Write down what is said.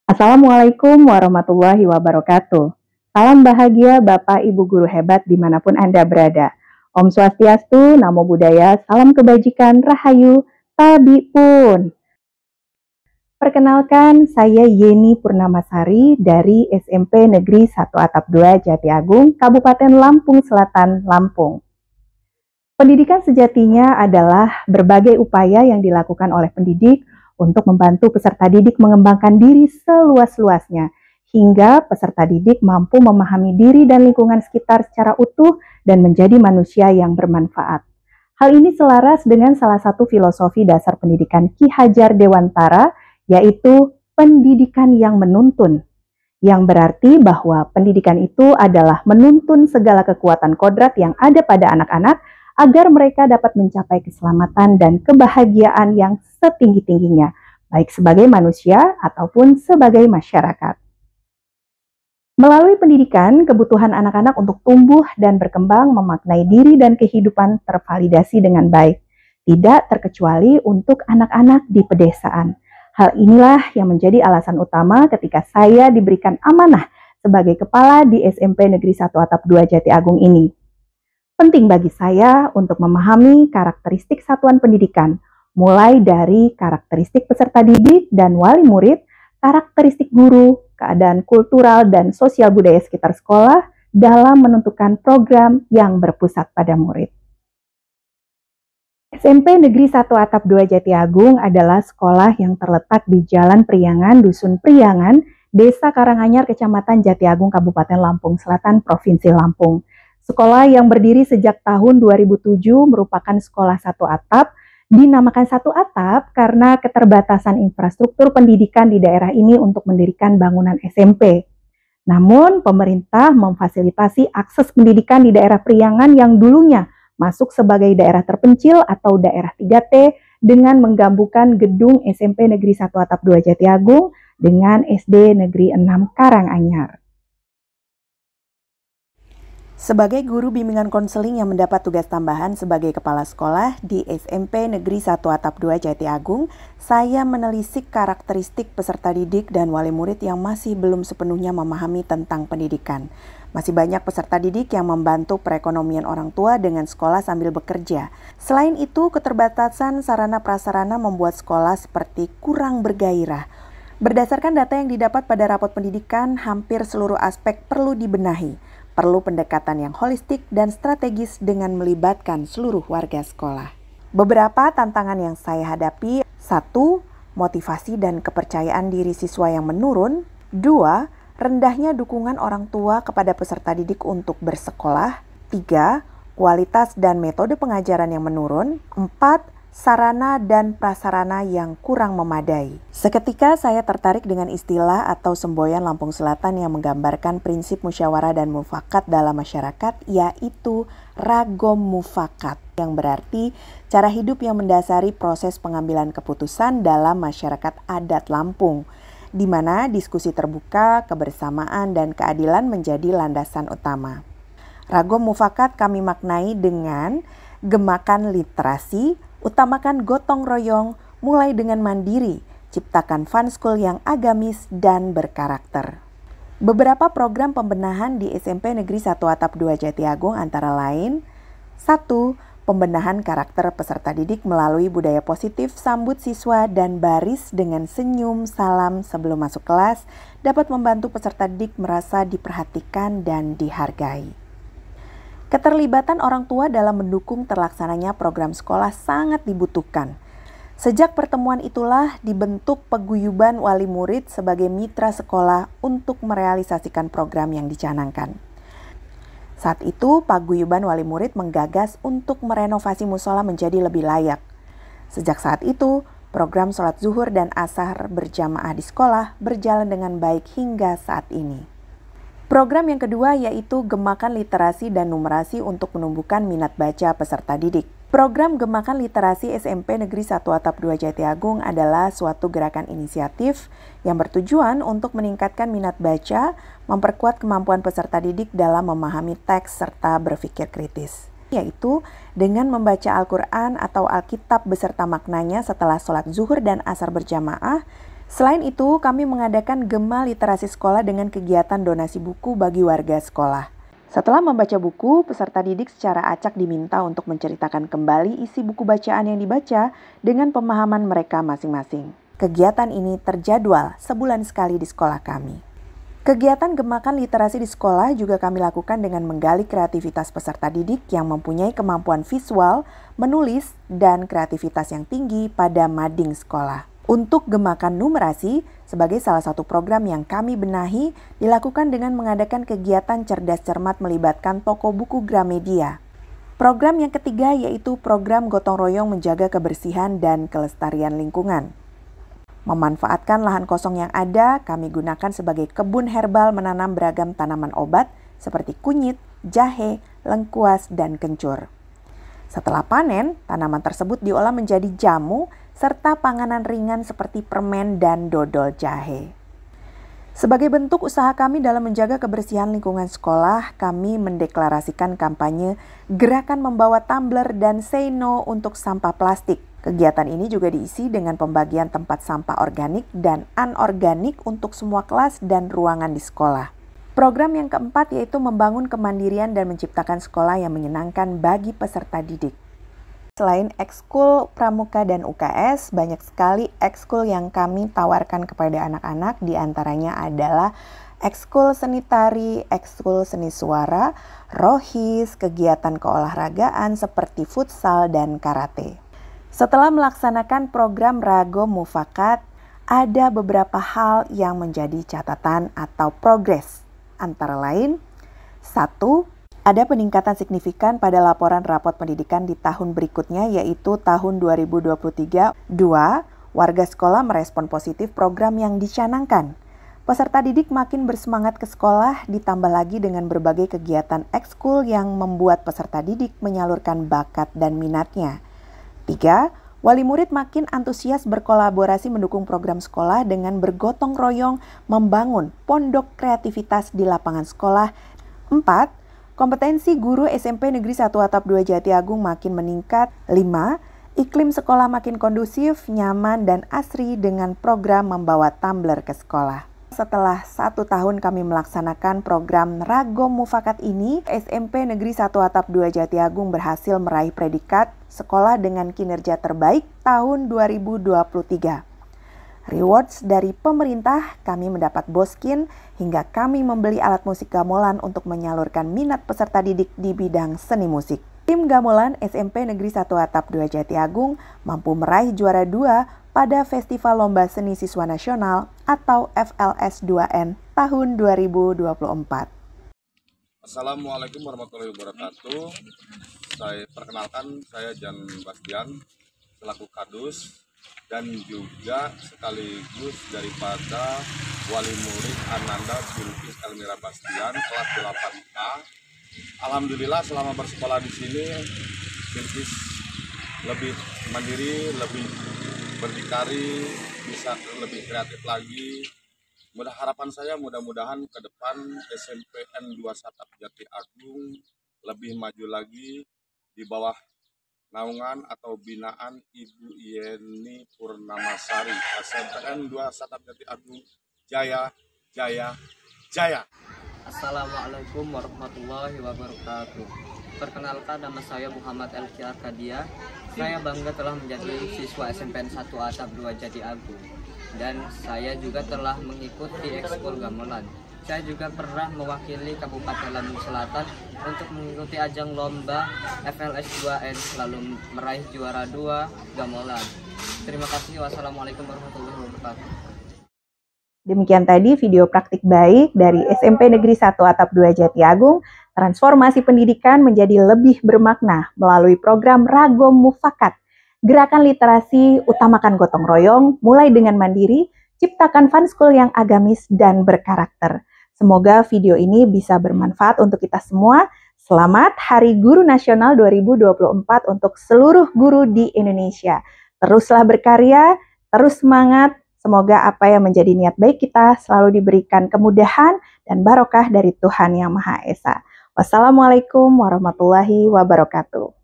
Assalamualaikum warahmatullahi wabarakatuh. Salam bahagia Bapak Ibu Guru hebat dimanapun Anda berada. Om Swastiastu, Namo Buddhaya, salam kebajikan, Rahayu, Tabi pun. Perkenalkan, saya Yeni Purnamasari dari SMP Negeri 1 Atap 2 Jati Agung, Kabupaten Lampung Selatan, Lampung. Pendidikan sejatinya adalah berbagai upaya yang dilakukan oleh pendidik untuk membantu peserta didik mengembangkan diri seluas-luasnya, hingga peserta didik mampu memahami diri dan lingkungan sekitar secara utuh dan menjadi manusia yang bermanfaat. Hal ini selaras dengan salah satu filosofi dasar pendidikan Ki Hajar Dewantara, yaitu pendidikan yang menuntun, yang berarti bahwa pendidikan itu adalah menuntun segala kekuatan kodrat yang ada pada anak-anak agar mereka dapat mencapai keselamatan dan kebahagiaan yang setinggi-tingginya, baik sebagai manusia ataupun sebagai masyarakat. Melalui pendidikan, kebutuhan anak-anak untuk tumbuh dan berkembang memaknai diri dan kehidupan tervalidasi dengan baik, tidak terkecuali untuk anak-anak di pedesaan. Hal inilah yang menjadi alasan utama ketika saya diberikan amanah sebagai kepala di SMP Negeri 1 Atap 2 Jati Agung ini. Penting bagi saya untuk memahami karakteristik satuan pendidikan, mulai dari karakteristik peserta didik dan wali murid, karakteristik guru, keadaan kultural dan sosial budaya sekitar sekolah dalam menentukan program yang berpusat pada murid. SMP Negeri 1 Atap 2 Jati Agung adalah sekolah yang terletak di Jalan Priangan, Dusun Priangan, Desa Karanganyar, Kecamatan Jati Agung, Kabupaten Lampung Selatan, Provinsi Lampung. Sekolah yang berdiri sejak tahun 2007 merupakan sekolah satu atap, dinamakan satu atap karena keterbatasan infrastruktur pendidikan di daerah ini untuk mendirikan bangunan SMP. Namun, pemerintah memfasilitasi akses pendidikan di daerah Priangan yang dulunya masuk sebagai daerah terpencil atau daerah 3T dengan menggabungkan gedung SMP Negeri 1 Atap 2 Jati Agung dengan SD Negeri 6 Karanganyar. Sebagai guru bimbingan konseling yang mendapat tugas tambahan sebagai kepala sekolah di SMP Negeri 1 Atap 2 Jati Agung, saya menelisik karakteristik peserta didik dan wali murid yang masih belum sepenuhnya memahami tentang pendidikan. Masih banyak peserta didik yang membantu perekonomian orang tua dengan sekolah sambil bekerja. Selain itu, keterbatasan sarana prasarana membuat sekolah seperti kurang bergairah. Berdasarkan data yang didapat pada rapot pendidikan, hampir seluruh aspek perlu dibenahi. Perlu pendekatan yang holistik dan strategis dengan melibatkan seluruh warga sekolah. Beberapa tantangan yang saya hadapi: 1. Motivasi dan kepercayaan diri siswa yang menurun. 2. Rendahnya dukungan orang tua kepada peserta didik untuk bersekolah. 3. Kualitas dan metode pengajaran yang menurun. 4. Sarana dan prasarana yang kurang memadai. Seketika saya tertarik dengan istilah atau semboyan Lampung Selatan yang menggambarkan prinsip musyawarah dan mufakat dalam masyarakat, yaitu ragom mufakat, yang berarti cara hidup yang mendasari proses pengambilan keputusan dalam masyarakat adat Lampung, di mana diskusi terbuka, kebersamaan, dan keadilan menjadi landasan utama. Ragom mufakat kami maknai dengan gemakan literasi, utamakan gotong royong, mulai dengan mandiri, ciptakan fun school yang agamis dan berkarakter. Beberapa program pembenahan di SMP Negeri 1 Atap 2 Jati Agung antara lain: 1. Pembenahan karakter peserta didik melalui budaya positif, sambut siswa dan baris dengan senyum salam sebelum masuk kelas dapat membantu peserta didik merasa diperhatikan dan dihargai. Keterlibatan orang tua dalam mendukung terlaksananya program sekolah sangat dibutuhkan. Sejak pertemuan itulah dibentuk paguyuban wali murid sebagai mitra sekolah untuk merealisasikan program yang dicanangkan. Saat itu, paguyuban wali murid menggagas untuk merenovasi musola menjadi lebih layak. Sejak saat itu, program sholat zuhur dan ashar berjamaah di sekolah berjalan dengan baik hingga saat ini. Program yang kedua yaitu Gemakan Literasi dan Numerasi untuk menumbuhkan minat baca peserta didik. Program Gemakan Literasi SMP Negeri 1 Atap 2 Jati Agung adalah suatu gerakan inisiatif yang bertujuan untuk meningkatkan minat baca, memperkuat kemampuan peserta didik dalam memahami teks serta berpikir kritis, yaitu dengan membaca Al-Quran atau Alkitab beserta maknanya setelah sholat zuhur dan ashar berjamaah Selain itu, kami mengadakan Gema Literasi Sekolah dengan kegiatan donasi buku bagi warga sekolah. Setelah membaca buku, peserta didik secara acak diminta untuk menceritakan kembali isi buku bacaan yang dibaca dengan pemahaman mereka masing-masing. Kegiatan ini terjadwal sebulan sekali di sekolah kami. Kegiatan Gemakan Literasi di sekolah juga kami lakukan dengan menggali kreativitas peserta didik yang mempunyai kemampuan visual, menulis, dan kreativitas yang tinggi pada mading sekolah. Untuk Gemakan Numerasi, sebagai salah satu program yang kami benahi, dilakukan dengan mengadakan kegiatan cerdas cermat melibatkan toko buku Gramedia. Program yang ketiga yaitu program gotong royong menjaga kebersihan dan kelestarian lingkungan. Memanfaatkan lahan kosong yang ada, kami gunakan sebagai kebun herbal menanam beragam tanaman obat seperti kunyit, jahe, lengkuas, dan kencur. Setelah panen, tanaman tersebut diolah menjadi jamu serta panganan ringan seperti permen dan dodol jahe. Sebagai bentuk usaha kami dalam menjaga kebersihan lingkungan sekolah, kami mendeklarasikan kampanye Gerakan Membawa Tumbler dan Say No untuk Sampah Plastik. Kegiatan ini juga diisi dengan pembagian tempat sampah organik dan anorganik untuk semua kelas dan ruangan di sekolah. Program yang keempat yaitu membangun kemandirian dan menciptakan sekolah yang menyenangkan bagi peserta didik. Selain ekskul pramuka dan UKS, banyak sekali ekskul yang kami tawarkan kepada anak-anak, di antaranya adalah ekskul seni tari, ekskul seni suara, rohis, kegiatan keolahragaan seperti futsal dan karate. Setelah melaksanakan program Rago Mufakat, ada beberapa hal yang menjadi catatan atau progres. Antara lain, 1. Ada peningkatan signifikan pada laporan rapot pendidikan di tahun berikutnya yaitu tahun 2023. 2. Warga sekolah merespon positif program yang dicanangkan. Peserta didik makin bersemangat ke sekolah, ditambah lagi dengan berbagai kegiatan ekskul yang membuat peserta didik menyalurkan bakat dan minatnya. 3. Wali murid makin antusias berkolaborasi mendukung program sekolah dengan bergotong royong membangun pondok kreativitas di lapangan sekolah. 4. Kompetensi guru SMP Negeri 1 Atap 2 Jati Agung makin meningkat. 5. Iklim sekolah makin kondusif, nyaman, dan asri dengan program membawa tumbler ke sekolah. Setelah 1 tahun kami melaksanakan program Rago Mufakat ini, SMP Negeri 1 Atap 2 Jati Agung berhasil meraih predikat sekolah dengan kinerja terbaik tahun 2023. Rewards dari pemerintah, kami mendapat boskin hingga kami membeli alat musik gamelan untuk menyalurkan minat peserta didik di bidang seni musik. Tim gamelan SMP Negeri 1 Atap 2 Jati Agung mampu meraih juara 2 pada Festival Lomba Seni Siswa Nasional atau FLS2N tahun 2024. Assalamualaikum warahmatullahi wabarakatuh. Perkenalkan, saya Jan Bastian selaku Kadus dan juga sekaligus daripada wali murid Ananda Bilqis Elmira Bastian kelas 8A. Alhamdulillah selama bersekolah di sini Bilqis lebih mandiri, lebih berdikari, bisa lebih kreatif lagi. Harapan saya mudah-mudahan ke depan SMPN 2 Satap Jati Agung lebih maju lagi di bawah naungan atau binaan Ibu Yeni Purnamasari. SMPN 2 Satap Jati Agung, jaya, jaya, jaya. Assalamualaikum warahmatullahi wabarakatuh. Perkenalkan, nama saya Muhammad Elki Arkadia. Saya bangga telah menjadi siswa SMPN 1 Atap 2 Jati Agung. Dan saya juga telah mengikuti ekskul gamelan. Saya juga pernah mewakili Kabupaten Lampung Selatan untuk mengikuti ajang lomba FLS2N, lalu meraih juara 2 gamelan. Terima kasih. Wassalamualaikum warahmatullahi wabarakatuh. Demikian tadi video praktik baik dari SMP Negeri 1 Atap 2 Jati Agung, transformasi pendidikan menjadi lebih bermakna melalui program Rago Mufakat. Gerakan literasi, utamakan gotong royong, mulai dengan mandiri, ciptakan fun school yang agamis dan berkarakter. Semoga video ini bisa bermanfaat untuk kita semua. Selamat Hari Guru Nasional 2024 untuk seluruh guru di Indonesia. Teruslah berkarya, terus semangat. Semoga apa yang menjadi niat baik kita selalu diberikan kemudahan dan barokah dari Tuhan Yang Maha Esa. Wassalamualaikum warahmatullahi wabarakatuh.